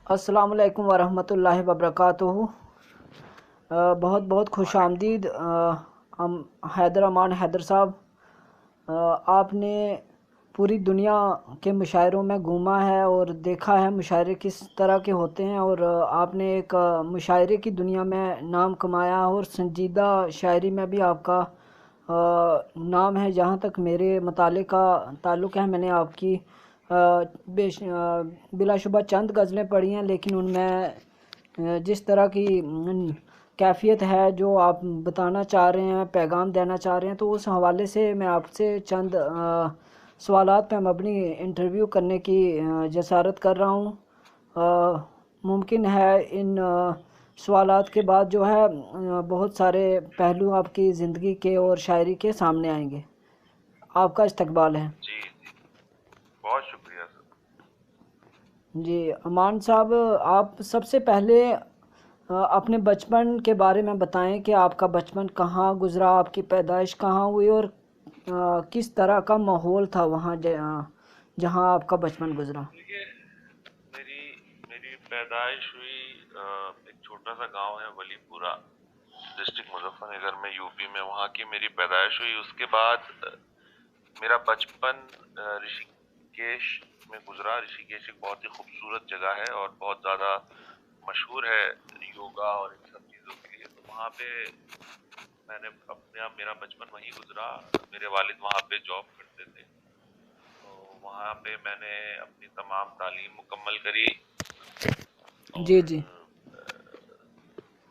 السلام علیکم ورحمۃ اللہ وبرکاتہ۔ بہت بہت خوش وعلیکم آمدید حیدر امان حیدر صاحب۔ آپ نے پوری دنیا کے مشاعروں میں گھوما ہے اور دیکھا ہے مشاعرے کس طرح کے ہوتے ہیں، اور آپ نے ایک مشاعرے کی دنیا میں نام کمایا، اور سنجیدہ شاعری میں بھی آپ کا نام ہے۔ جہاں تک میرے مطالعے کا تعلق ہے، میں نے آپ کی بلا شبہ چند غزلیں پڑھی ہیں، لیکن ان میں جس طرح کی کیفیت ہے جو آپ بتانا چاہ رہے ہیں، پیغام دینا چاہ رہے ہیں، تو اس حوالے سے میں آپ سے چند سوالات پہ مبنی انٹرویو کرنے کی جسارت کر رہا ہوں۔ ممکن ہے ان سوالات کے بعد جو ہے بہت سارے پہلو آپ کی زندگی کے اور شاعری کے سامنے آئیں گے۔ آپ کا استقبال ہے۔ جی جی، بہت شکریہ سر۔ جی امان صاحب، آپ سب سے پہلے اپنے بچپن کے بارے میں بتائیں کہ آپ کا بچپن کہاں گزرا، آپ کی پیدائش کہاں ہوئی، اور کس طرح کا ماحول تھا وہاں جہاں آپ کا بچپن گزرا۔ دیکھیے، میری میری پیدائش ہوئی ایک چھوٹا سا گاؤں ہے ولی پورہ، ڈسٹرکٹ مظفر نگر میں، یو پی میں، وہاں کی میری پیدائش ہوئی۔ اس کے بعد میرا بچپن رشی کیش میں گزرا۔ رشی کیش ایک بہت ہی خوبصورت جگہ ہے اور بہت زیادہ مشہور ہے یوگا اور ان سب چیزوں کے لیے، تو وہاں پہ میں نے میرا بچپن وہیں گزرا۔ میرے والد وہاں پہ جاب کرتے تھے، تو وہاں پہ میں نے اپنی تمام تعلیم مکمل کری، جی اور جی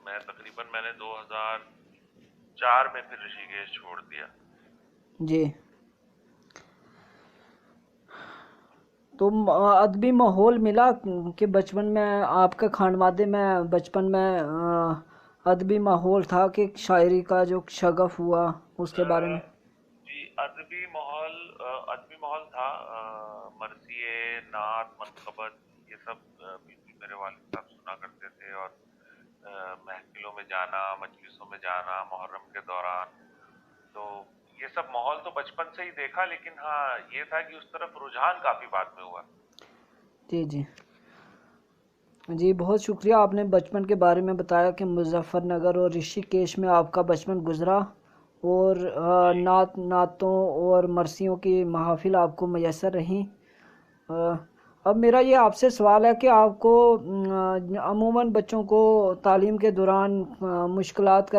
میں تقریباً 2004 میں پھر رشی کیش چھوڑ دیا۔ جی، تو ادبی ماحول ملا کہ بچپن میں آپ کے خانوادے میں بچپن میں ادبی ماحول تھا کہ شاعری کا جو شغف ہوا اس کے بارے میں؟ جی، ادبی ماحول تھا۔ مرثیے، نعت، منقبت، یہ سب بالکل میرے والد صاحب سنا کرتے تھے، اور محفلوں میں جانا، مجلسوں میں جانا محرم کے دوران، تو یہ سب ماحول تو بچپن سے ہی دیکھا، لیکن ہاں یہ تھا کہ اس طرف رجحان کافی بعد میں ہوا۔ جی جی جی، بہت شکریہ، آپ نے بچپن کے بارے میں بتایا کہ مظفر نگر اور رشی کیش میں آپ کا بچپن گزرا، اور جی نعتوں اور مرثیوں کی محافل آپ کو میسر رہیں۔ اب میرا یہ آپ سے سوال ہے کہ آپ کو عموماً بچوں کو تعلیم کے دوران مشکلات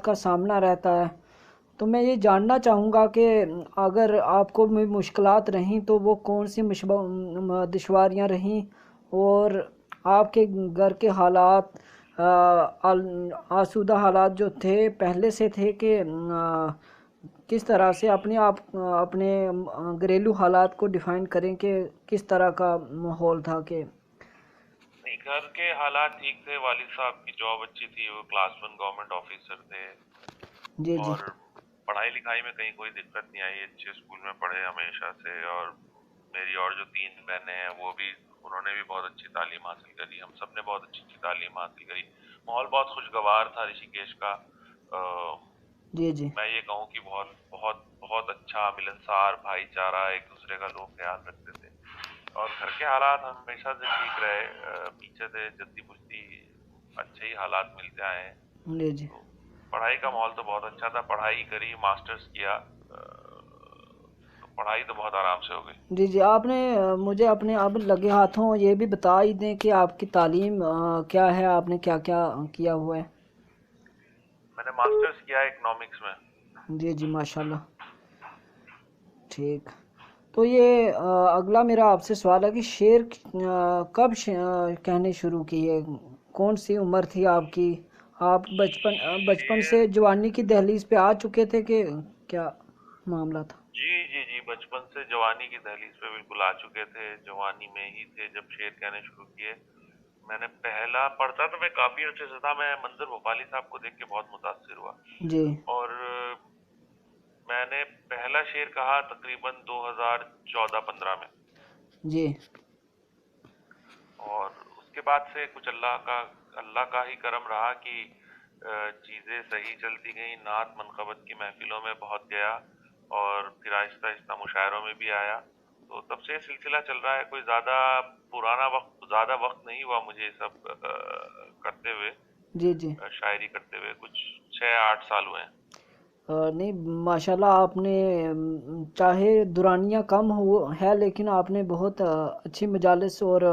کا سامنا رہتا ہے، تو میں یہ جاننا چاہوں گا کہ اگر آپ کو مشکلات رہیں تو وہ کون سی دشواریاں رہیں، اور آپ کے گھر کے حالات آسودہ حالات جو تھے پہلے سے تھے کہ کس طرح سے اپنے گھریلو حالات کو ڈیفائن کریں کہ کس طرح کا ماحول تھا کہ؟ نہیں، گھر کے حالات ٹھیک تھے، والد صاحب کی جاب اچھی تھی، وہ کلاس 1 گورنمنٹ آفیسر تھے، جی جی اور پڑھائی لکھائی میں کہیں کوئی دقت نہیں آئی، اچھے اسکول میں پڑھے ہمیشہ سے، اور میری اور جو 3 بہنیں ہیں وہ بھی، انہوں نے بھی بہت اچھی تعلیم حاصل کری، ہم سب نے بہت اچھی تعلیم حاصل کری۔ ماحول بہت خوشگوار تھا رشی کیش کا۔ جی جی میں یہ کہوں کہ بہت بہت بہت اچھا، ملنسار، بھائی چارہ، ایک دوسرے کا لوگ خیال رکھتے تھے، اور گھر کے حالات ہمیشہ سے ٹھیک رہے، پیچھے سے جدی پشتی اچھے ہی حالات ملتے آئے ہیں۔ جی جی تو پڑھائی کا ماحول تو بہت اچھا تھا، پڑھائی کری، ماسٹرز کیا، تو پڑھائی تو بہت آرام سے ہو گئی۔ جی جی، آپ نے مجھے اپنے اب لگے ہاتھوں یہ بھی بتا ہی دیں کہ آپ کی تعلیم کیا ہے، آپ نے کیا کیا کیا ہوا ہے؟ میں نے ماسٹرز کیا اکنامکس میں۔ جی جی، ماشاء اللہ، ٹھیک۔ تو یہ اگلا میرا آپ سے سوال ہے کہ شعر کب کہنے شروع کیے، کون سی عمر تھی آپ کی؟ آپ بچپن شعر، سے جوانی کی دہلیز پہ آ چکے تھے کہ کیا معاملہ تھا؟ جی جی جی، بچپن سے جوانی کی دہلیز پہ بالکل آ چکے تھے، جوانی میں ہی تھے جب شعر کہنے شروع کیے۔ میں نے پہلا پڑھتا تھا، میں کافی عرصے سے تھا، میں منظر بھوپالی صاحب کو دیکھ کے بہت متاثر ہوا، جی اور میں نے پہلا شعر کہا تقریباً 2014-15 میں، جی اور اس کے بعد سے کچھ اللہ کا ہی کرم رہا کہ چیزیں صحیح چلتی گئیں، نعت منقبت کی محفلوں میں بہت گیا، اور پھر آہستہ آہستہ مشاعروں میں بھی آیا، تو تب سے یہ سلسلہ چل رہا ہے۔ کوئی زیادہ پرانا وقت ज़्यादा वक्त नहीं हुआ मुझे ये सब करते हुए, जी जी। शायरी करते हुए कुछ 6-8 साल हुए हैं। नहीं माशाल्लाह, आपने चाहे दुरानियाँ कम हो है लेकिन आपने बहुत अच्छी मजालिस और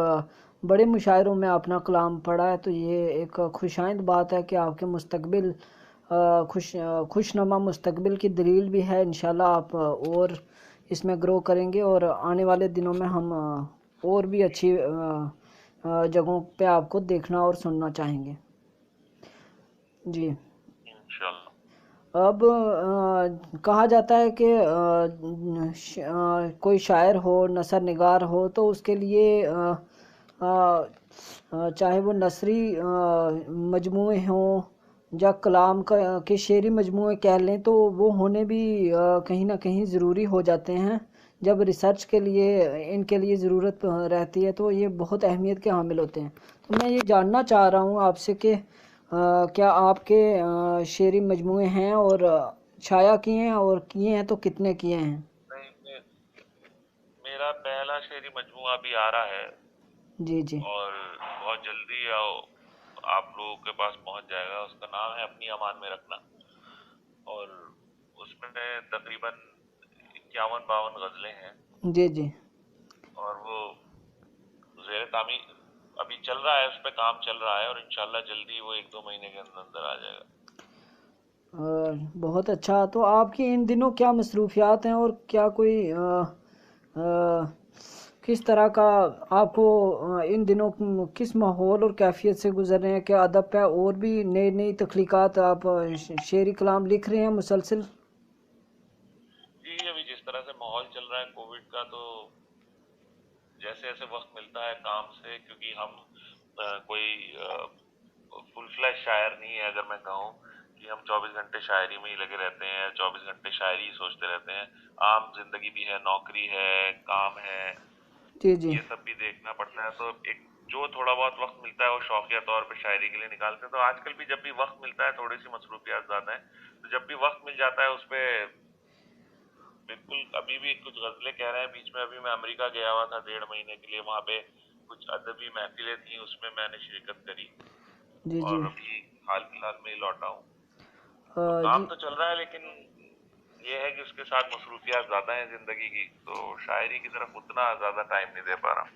बड़े मुशायरों में अपना कलाम पढ़ा है, तो ये एक खुशाइंद बात है कि आपके मुस्तकबिल खुशनुमा मुस्तकबिल की दलील भी है। इंशाल्लाह आप और इसमें ग्रो करेंगे और आने वाले दिनों में हम और भी अच्छी जगहों पे आपको देखना और सुनना चाहेंगे। जी। इंशाल्लाह। अब कहा जाता है कि कोई शायर हो, नसर निगार हो, तो उसके लिए चाहे वो नसरी मजमूए हों या कलाम का के शेरी मजमूए कह लें, तो वो होने भी कहीं ना कहीं ज़रूरी हो जाते हैं। जब रिसर्च के लिए इनके लिए ज़रूरत रहती है तो ये बहुत अहमियत के हामिल होते हैं। तो मैं ये जानना चाह रहा हूँ आपसे कि क्या आपके शेरी मजमूए हैं और शाया किए हैं, और किए हैं तो कितने किए हैं? नहीं, मेरा पहला शेरी मजमूआ अभी आ रहा है जी जी। और बहुत जल्दी आप लोगों के पास पहुंच जाएगा। उसका नाम है अपनी अमान में रखना, और उसमें तकरीबन 51-52 गजलें हैं, जी जी। और वो ज़ेर तामीर अभी चल रहा है, उस पर काम चल रहा है, और इंशाल्लाह जल्दी वो 1-2 महीने के अंदर अंदर आ जाएगा। बहुत अच्छा। तो आपकी इन दिनों क्या मसरूफियात हैं, और क्या कोई किस तरह का आपको इन दिनों किस माहौल और कैफियत से गुजर रहे हैं? क्या अदब पे और भी नई नई तख्लीकात आप शेरी कलाम लिख रहे हैं मुसलसल? जी, अभी जिस तरह से माहौल चल रहा है कोविड का, तो जैसे जैसे वक्त मिलता है काम से, क्योंकि हम कोई फुल फ्लैश शायर नहीं है, अगर मैं कहूँ कि हम 24 घंटे शायरी में ही लगे रहते हैं, 24 घंटे शायरी ही सोचते रहते हैं। आम जिंदगी भी है, नौकरी है, काम है, जी जी। ये सब भी देखना पड़ता है। तो एक जो थोड़ा बहुत वक्त मिलता है वो शौकिया तौर पे शायरी के लिए निकालते हैं। तो आजकल भी जब भी वक्त मिलता है, थोड़ी सी मसरूफियात ज्यादा है, तो जब भी वक्त मिल जाता है उस पे बिल्कुल। अभी भी कुछ गजलें कह रहे हैं, बीच में अभी मैं अमेरिका गया हुआ था 1.5 महीने के लिए, वहाँ पे कुछ अदबी महफिलें थी, उसमें मैंने शिरकत करी, जी जी। और अभी हाल फिलहाल में ही लौटा हूँ। तो काम जी। तो चल रहा है, लेकिन ये है कि उसके साथ मसरूफियात ज्यादा हैं जिंदगी की, तो शायरी की तरफ उतना ज्यादा टाइम नहीं दे पा रहा।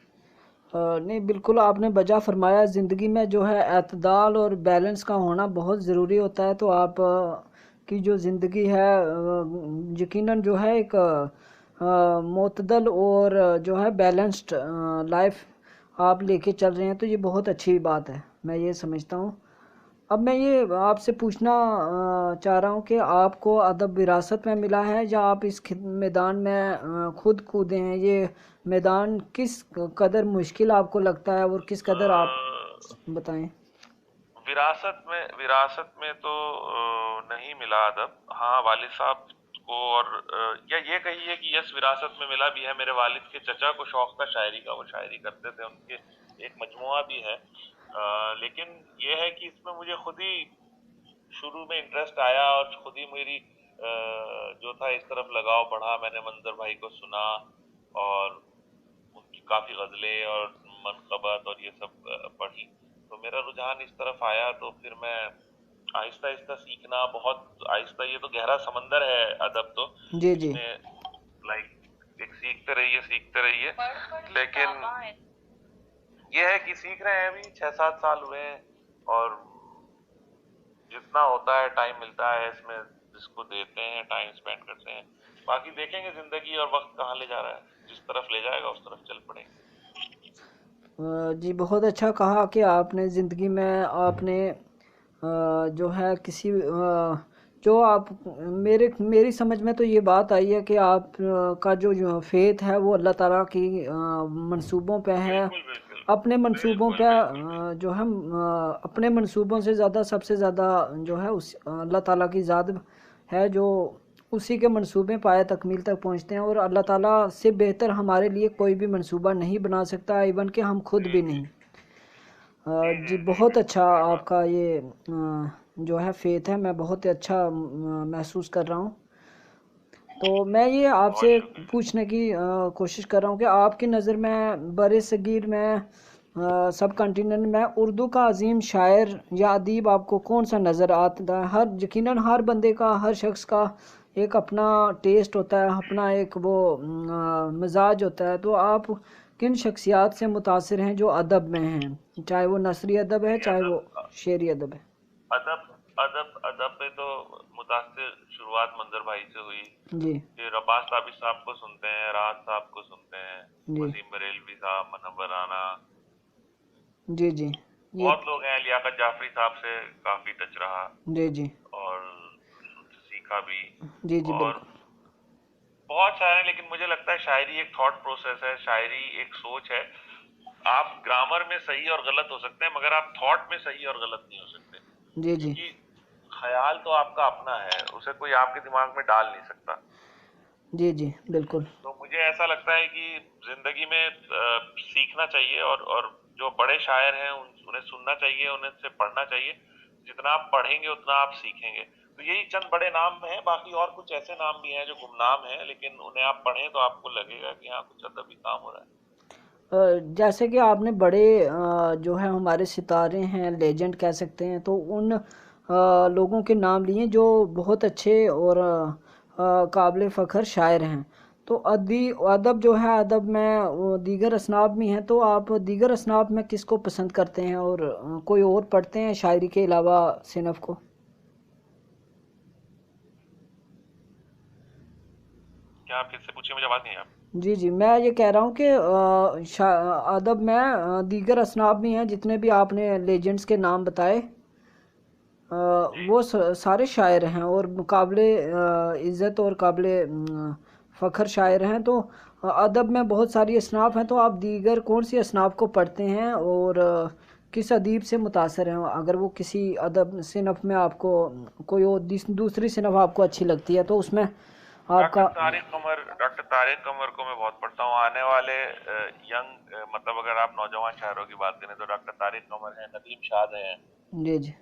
नहीं बिल्कुल आपने बजा फरमाया। ज़िंदगी में जो है एतदाल और बैलेंस का होना बहुत ज़रूरी होता है। तो आप की जो ज़िंदगी है यकीनन जो है एक मुतदल और जो है बैलेंस्ड लाइफ आप लेके चल रहे हैं, तो ये बहुत अच्छी बात है, मैं ये समझता हूँ। अब मैं ये आपसे पूछना चाह रहा हूँ कि आपको अदब विरासत में मिला है या आप इस मैदान में खुद कूदे हैं? ये मैदान किस कदर मुश्किल आपको लगता है और किस कदर आप बताएं। विरासत में तो नहीं मिला अदब। हाँ, वालिद साहब को, और या ये कहिए कि यस, विरासत में मिला भी है। मेरे वालिद के चचा को शौक था शायरी का, वो शायरी करते थे, उनके एक मजमुआ भी है। लेकिन ये है कि इसमें मुझे खुद ही शुरू में इंटरेस्ट आया, और खुद ही मेरी जो था इस तरफ लगाव बढ़ा। मैंने मंजर भाई को सुना, और उनकी काफी गजलें और मनकबत और ये सब पढ़ी, तो मेरा रुझान इस तरफ आया। तो फिर मैं आहिस्ता आहिस्ता सीखना, बहुत आहिस्ता, ये तो गहरा समंदर है अदब, तो जी जी। इसमें लाइक एक सीखते रहिए। लेकिन ये है कि सीख रहे हैं, अभी 6-7 साल हुए हैं, और जितना होता है टाइम मिलता है इसमें, जिसको देते हैं टाइम स्पेंड करते हैं। बाकी देखेंगे जिंदगी और वक्त कहाँ ले जा रहा है, जिस तरफ ले जाएगा उस तरफ चल पड़ेंगे। जी बहुत अच्छा कहा कि आपने ज़िंदगी में आपने जो है किसी जो आप मेरी समझ में तो ये बात आई है कि आप का जो फेथ है वो अल्लाह ताला की मंसूबों पे है। बिल्कुल बिल्कुल अपने मंसूबों बिल्कुल पे बिल्कुल बिल्कुल। जो है अपने मंसूबों से ज़्यादा सबसे ज़्यादा जो है उस अल्लाह ताला की ज़ात है, जो उसी के मंसूबे पाए तकमील तक पहुंचते हैं, और अल्लाह ताला से बेहतर हमारे लिए कोई भी मंसूबा नहीं बना सकता, इवन कि हम खुद जी भी जी नहीं। जी जी, बहुत बिल्कुल अच्छा सही बात। आपका ये जो है फेथ है, मैं बहुत ही अच्छा महसूस कर रहा हूँ। तो मैं ये बहुत आपसे शुक्रिया। पूछने की कोशिश कर रहा हूँ कि आपकी नज़र में बड़े सगीर में سب کنٹیننٹ میں اردو کا عظیم شاعر یا ادیب آپ کو کون سا نظر آتا ہے؟ یقیناً ہر بندے کا، ہر شخص کا ایک اپنا ٹیسٹ ہوتا ہے، اپنا ایک وہ مزاج ہوتا ہے. تو آپ کن شخصیات سے متاثر ہیں جو ادب میں ہیں، چاہے وہ نثری ادب ہے چاہے وہ ادب شعری ادب ہے؟ ادب میں تو متاثر شروعات منظر بھائی سے ہوئی، جی پھر عباس ثابت صاحب کو سنتے ہیں، راحت صاحب کو سنتے ہیں، جی وسیم بریلوی صاحب، منور رانا، جی جی یہ بہت لوگ ہیں. لیاقت جعفری صاحب سے کافی ٹچ رہا جی جی اور سیکھا بھی. جی جی اور بالکل. بہت شاعر ہیں، لیکن مجھے لگتا ہے شاعری ایک تھاٹ پروسیس ہے، شاعری ایک سوچ ہے. آپ گرامر میں صحیح اور غلط ہو سکتے ہیں مگر آپ تھاٹ میں صحیح اور غلط نہیں ہو سکتے، جی جی کیونکہ خیال تو آپ کا اپنا ہے، اسے کوئی آپ کے دماغ میں ڈال نہیں سکتا. جی جی بالکل. تو مجھے ایسا لگتا ہے کہ زندگی میں سیکھنا چاہیے، اور جو بڑے شاعر ہیں انہیں سننا چاہیے، انہیں سے پڑھنا چاہیے. جتنا آپ پڑھیں گے اتنا آپ سیکھیں گے. تو یہی چند بڑے نام ہیں، باقی اور کچھ ایسے نام بھی ہیں جو گمنام ہیں، لیکن انہیں آپ پڑھیں تو آپ کو لگے گا کہ ہاں کچھ ادبی کام ہو رہا ہے. جیسے کہ آپ نے بڑے جو ہے ہمارے ستارے ہیں، لیجنڈ کہہ سکتے ہیں، تو ان لوگوں کے نام لیے جو بہت اچھے اور قابل فخر شاعر ہیں. تو ادب جو ہے، ادب میں دیگر اصناف بھی ہیں، تو آپ دیگر اصناف میں کس کو پسند کرتے ہیں اور کوئی اور پڑھتے ہیں شاعری کے علاوہ صنف کو؟ کیا آپ پھر سے پوچھیں، مجھے آواز نہیں ہے آپ. جی جی میں یہ کہہ رہا ہوں کہ ادب میں دیگر اصناف بھی ہیں، جتنے بھی آپ نے لیجنڈز کے نام بتائے وہ سارے شاعر ہیں اور قابل عزت اور قابل فخر شاعر ہیں. تو ادب میں بہت ساری اصناف ہیں، تو آپ دیگر کون سی اصناف کو پڑھتے ہیں اور کس ادیب سے متاثر ہیں؟ اگر وہ کسی ادب صنف میں آپ کو کوئی اور دوسری صنف آپ کو اچھی لگتی ہے تو اس میں آپ کا. ڈاکٹر طارق قمر کو میں بہت پڑھتا ہوں. آنے والے ینگ مطلب اگر آپ نوجوان شاعروں کی بات کریں تو ڈاکٹر طارق قمر ہیں، ندیم شاد ہیں. جی جی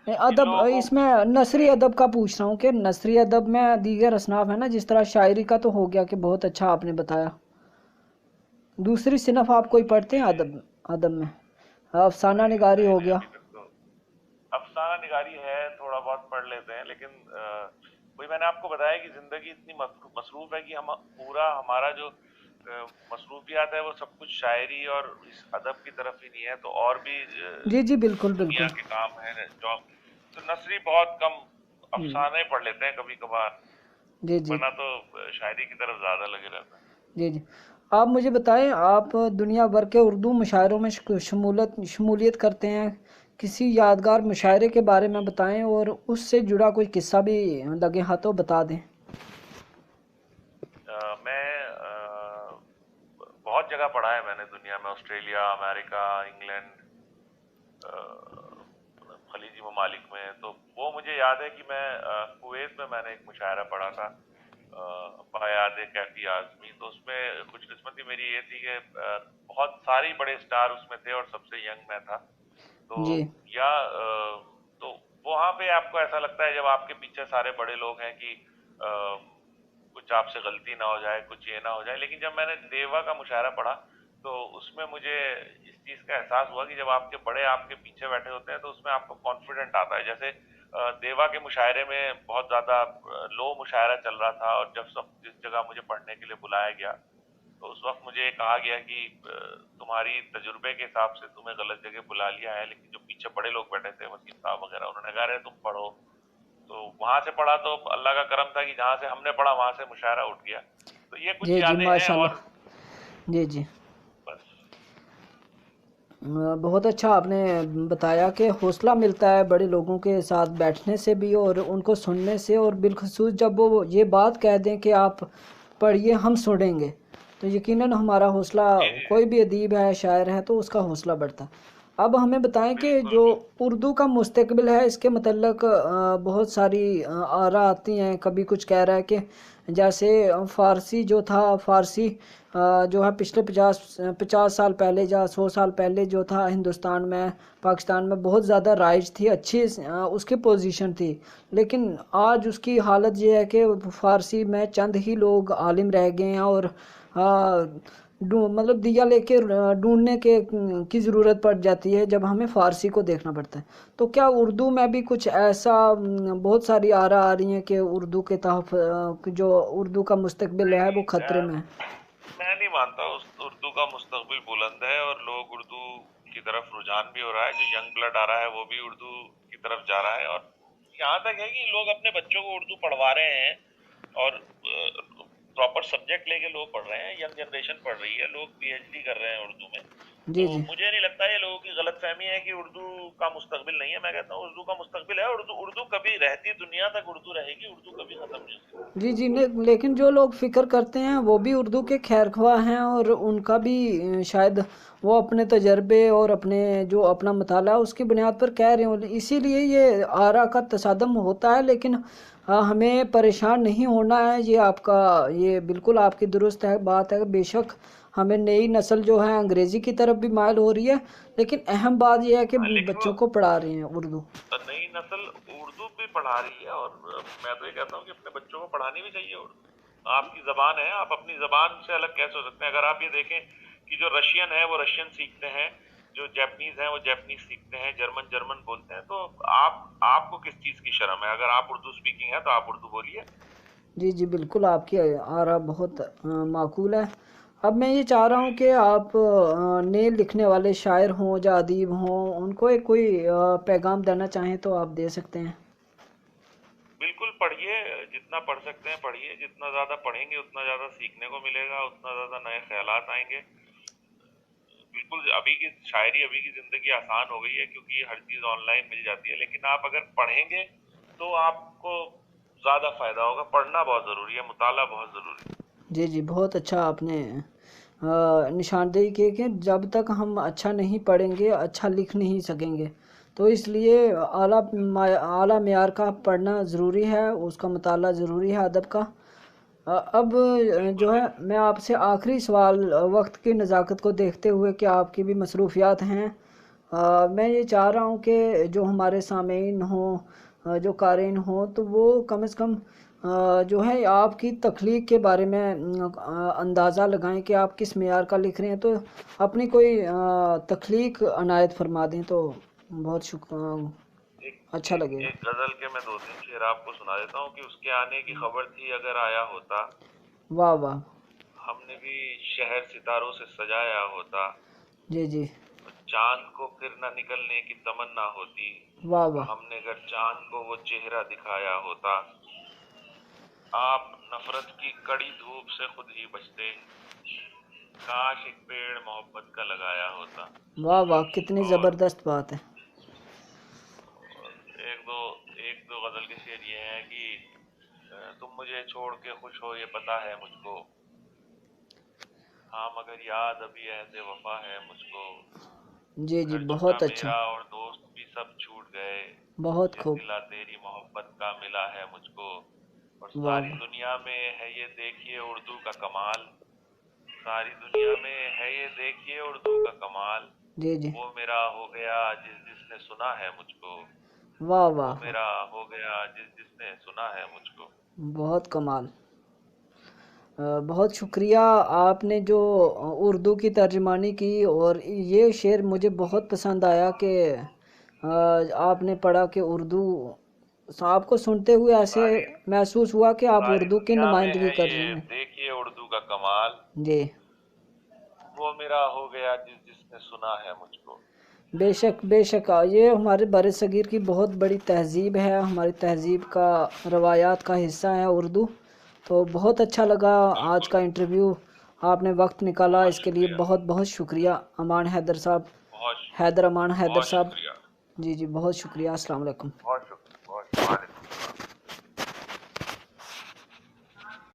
ان ادب لوگوں اس میں نثری ادب کا پوچھ رہا ہوں کہ نثری ادب میں دیگر اصناف ہے نا، جس طرح شاعری کا تو ہو گیا کہ بہت اچھا آپ نے بتایا. دوسری صنف آپ کوئی پڑھتے ہیں ادب میں؟ افسانہ نگاری ہو نہیں گیا. ابھی تک تو افسانہ نگاری ہے، تھوڑا بہت پڑھ لیتے ہیں، لیکن وہی میں نے آپ کو بتایا کہ زندگی اتنی مصروف ہے کہ ہمارا جو مصروفیات ہے وہ سب کچھ شاعری اور اس ادب کی طرف ہی نہیں ہے، تو اور بھی جی جی بالکل بالکل. دنیا کے کام ہیں جو تو نثری بہت کم، افسانے پڑھ لیتے ہیں کبھی کبھار، جی جی ورنہ تو شاعری کی طرف زیادہ لگے رہتا ہے. جی جی آپ مجھے بتائیں، آپ دنیا بھر کے اردو مشاعروں میں شمولیت کرتے ہیں، کسی یادگار مشاعرے کے بارے میں بتائیں اور اس سے جڑا کوئی قصہ بھی لگے ہاتھوں بتا دیں. میں بہت جگہ پڑھا ہے میں نے دنیا میں، آسٹریلیا، امریکہ، انگلینڈ، خلیجی ممالک میں. تو وہ مجھے یاد ہے کہ میں کویت میں نے ایک مشاعرہ پڑھا تھا، بیاد کیفی اعظمی. تو اس میں خوش قسمتی میری یہ تھی کہ بہت ساری بڑے اسٹار اس میں تھے اور سب سے ینگ میں تھا. تو جی تو وہاں پہ آپ کو ایسا لگتا ہے جب آپ کے پیچھے سارے بڑے لوگ ہیں کہ کچھ آپ سے غلطی نہ ہو جائے، کچھ یہ نہ ہو جائے. لیکن جب میں نے دیوا کا مشاعرہ پڑھا تو اس میں مجھے اس چیز کا احساس ہوا کہ جب آپ کے بڑے آپ کے پیچھے بیٹھے ہوتے ہیں تو اس میں آپ کو کانفیڈنٹ آتا ہے. جیسے دیوا کے مشاعرے میں بہت زیادہ لو مشاعرہ چل رہا تھا، اور جس جگہ مجھے پڑھنے کے لیے بلایا گیا تو اس وقت مجھے کہا گیا کہ تمہاری تجربے کے حساب سے تمہیں غلط جگہ بلا لیا ہے، لیکن جو پیچھے بڑے لوگ بیٹھے تھے، وسیم صاحب وغیرہ، انہوں نے کہا رہے تم پڑھو. تو وہاں سے پڑھا تو اللہ کا کرم تھا کہ جہاں سے ہم نے پڑھا وہاں سے مشاعرہ اٹھ گیا. تو یہ کچھ جی جی یادیں ہیں. ماشاء اور اللہ. جی جی بس بہت اچھا آپ نے بتایا کہ حوصلہ ملتا ہے بڑے لوگوں کے ساتھ بیٹھنے سے بھی اور ان کو سننے سے، اور بالخصوص جب وہ یہ بات کہہ دیں کہ آپ پڑھیے ہم سنیں گے، تو یقیناً ہمارا حوصلہ، کوئی بھی ادیب ہے، شاعر ہے، تو اس کا حوصلہ بڑھتا ہے. اب ہمیں بتائیں کہ جو اردو کا مستقبل ہے اس کے متعلق بہت ساری آراء آتی ہیں. کبھی کچھ کہہ رہا ہے کہ جیسے فارسی جو تھا، فارسی جو ہے پچھلے 50 سال پہلے یا 100 سال پہلے جو تھا ہندوستان میں، پاکستان میں بہت زیادہ رائج تھی، اچھی اس کی پوزیشن تھی. لیکن آج اس کی حالت یہ ہے کہ فارسی میں چند ہی لوگ عالم رہ گئے ہیں، اور मतलब दिया लेके ढूंढने के की ज़रूरत पड़ जाती है जब हमें फ़ारसी को देखना पड़ता है। तो क्या उर्दू में भी कुछ ऐसा बहुत सारी आरा आ रही हैं कि उर्दू के जो उर्दू का मुस्तकबिल है वो नहीं, खतरे में है? मैं नहीं मानता उस उर्दू का मुस्तकबिल बुलंद है, और लोग उर्दू की तरफ रुझान भी हो रहा है, जो यंग ब्लड आ रहा है वो भी उर्दू की तरफ जा रहा है। और यहाँ तक है कि लोग अपने बच्चों को उर्दू पढ़वा रहे हैं, और प्रॉपर सब्जेक्ट लेके लोग पढ़ रहे हैं, यंग जनरेशन पढ़ रही है, लोग पीएचडी कर रहे हैं उर्दू में। जी तो जी मुझे नहीं लगता ये लोगों की गलतफहमी है कि उर्दू का मुस्तकबिल नहीं है। मैं कहता हूँ उर्दू का मुस्तकबिल है। उर्दू उर्दू कभी रहती, दुनिया तक उर्दू रहेगी, उर्दू कभी खत्म नहीं होगी। जी जी लेकिन जो लोग फ़िक्र करते हैं वो भी उर्दू के खैरख्वाह हैं, और उनका भी शायद वो अपने तजर्बे और अपने जो अपना मताला उसकी बुनियाद पर कह रहे हों, इसीलिए ये आरा का तसादम होता है। लेकिन हमें परेशान नहीं होना है। ये बिल्कुल आपकी दुरुस्त है बात है। बेशक हमें नई नस्ल जो है अंग्रेज़ी की तरफ भी माइल हो रही है, लेकिन अहम बात यह है कि हाँ, लेकिन वो बच्चों को पढ़ा रहे हैं उर्दू। नई नस्ल उर्दू भी पढ़ा रही है, और मैं तो ये कहता हूँ कि अपने बच्चों को पढ़ानी भी चाहिए उर्दू। आपकी जबान है, आप अपनी जबान से अलग कैसे हो सकते हैं? अगर आप ये देखें कि जो रशियन है वो रशियन सीखते हैं, जो जैपनीज हैं वो जैपनीज सीखते हैं, जर्मन जर्मन बोलते हैं, तो आपको किस चीज की शर्म है? अगर आप उर्दू स्पीकिंग है तो आप उर्दू बोलिए। जी जी बिल्कुल, आपकी आरा बहुत माकूल है। अब मैं ये चाह रहा हूँ कि आप नए लिखने वाले शायर हों या अदीब हों, उनको एक कोई पैगाम देना चाहें तो आप दे सकते हैं। बिल्कुल पढ़िए, जितना पढ़ सकते हैं पढ़िए। जितना ज्यादा पढ़ेंगे उतना ज्यादा सीखने को मिलेगा, उतना ज्यादा नए ख्यालात आएंगे। बिल्कुल, अभी की शायरी, अभी की जिंदगी आसान हो गई है क्योंकि हर चीज ऑनलाइन मिल जाती है, लेकिन आप अगर पढ़ेंगे तो आपको ज्यादा फायदा होगा। पढ़ना बहुत जरूरी है, मुताला बहुत जरूरी है। जी जी बहुत अच्छा आपने निशानदेही की कि जब तक हम अच्छा नहीं पढ़ेंगे अच्छा लिख नहीं सकेंगे। तो इसलिए आला मेयार का पढ़ना ज़रूरी है, उसका मताला ज़रूरी है अदब का। अब बिल्कुल जो है बिल्कुल। मैं आपसे आखिरी सवाल, वक्त की नज़ाकत को देखते हुए कि आपकी भी मसरूफियात हैं, मैं ये चाह रहा हूँ कि जो हमारे सामीन हों, जो क़ारीन हों, तो वो कम से कम जो है आपकी तख्लीक के बारे में अंदाज़ा लगाएं कि आप किस मेयार का लिख रहे हैं। तो अपनी कोई तख्लीक अनायत फरमा दें तो बहुत एक अच्छा एक लगेगा। एक गजल के मैं 2-3 शेर आपको सुना देता हूँ कि उसके आने की खबर थी अगर आया होता, वाह वाह। हमने भी शहर सितारों से सजाया होता, जी जी। चांद को फिर न निकलने की तमन्ना होती, वाह वाह। हमने अगर चांद को वो चेहरा दिखाया होता, आप नफरत की कड़ी धूप से खुद ही बचते, काश एक पेड़ मोहब्बत का लगाया होता। वाह वाह, कितनी और ज़बरदस्त बात है। एक दो एक दो गजल के शेर ये हैं कि तुम मुझे छोड़ के खुश हो ये पता है मुझको, हाँ मगर याद अभी ऐसे वफा है मुझको, जी जी घर छूटा बहुत अच्छा। मेरा और दोस्त भी सब छूट गए, बहुत ये खूब। सिला तेरी मोहब्बत का मिला है मुझको, और वाह सारी वाह। दुनिया में है ये देखिए उर्दू का कमाल, सारी दुनिया में है ये देखिए उर्दू का कमाल, जी जी। वो मेरा हो गया जिस जिसने सुना है मुझको, वाह वो वाह वाह। मेरा हो गया जिस जिसने सुना है मुझको। बहुत कमाल। बहुत शुक्रिया आपने जो उर्दू की तर्जमानी की, और ये शेर मुझे बहुत पसंद आया कि आपने पढ़ा कि उर्दू, आपको सुनते हुए ऐसे सारी महसूस हुआ कि आप सारी उर्दू की दुनिया में नुमाइंदगी है कर ये रहे हैं। देखिए उर्दू का कमाल, जी। वो मेरा हो गया जिस जिसने सुना है मुझको। बेशक बेशक, ये हमारे बर सगीर की बहुत बड़ी तहज़ीब है, हमारी तहज़ीब का रवायात का हिस्सा है उर्दू। तो बहुत अच्छा लगा आज बिल्कुल, का इंटरव्यू, आपने वक्त निकाला बहुत इसके लिए शुक्रिया। बहुत बहुत शुक्रिया। अमान हैदर साहब, बहुत हैदर अमान हैदर बहुत साहब। शुक्रिया। जी जी बहुत शुक्रिया। अस्सलाम वालेकुम।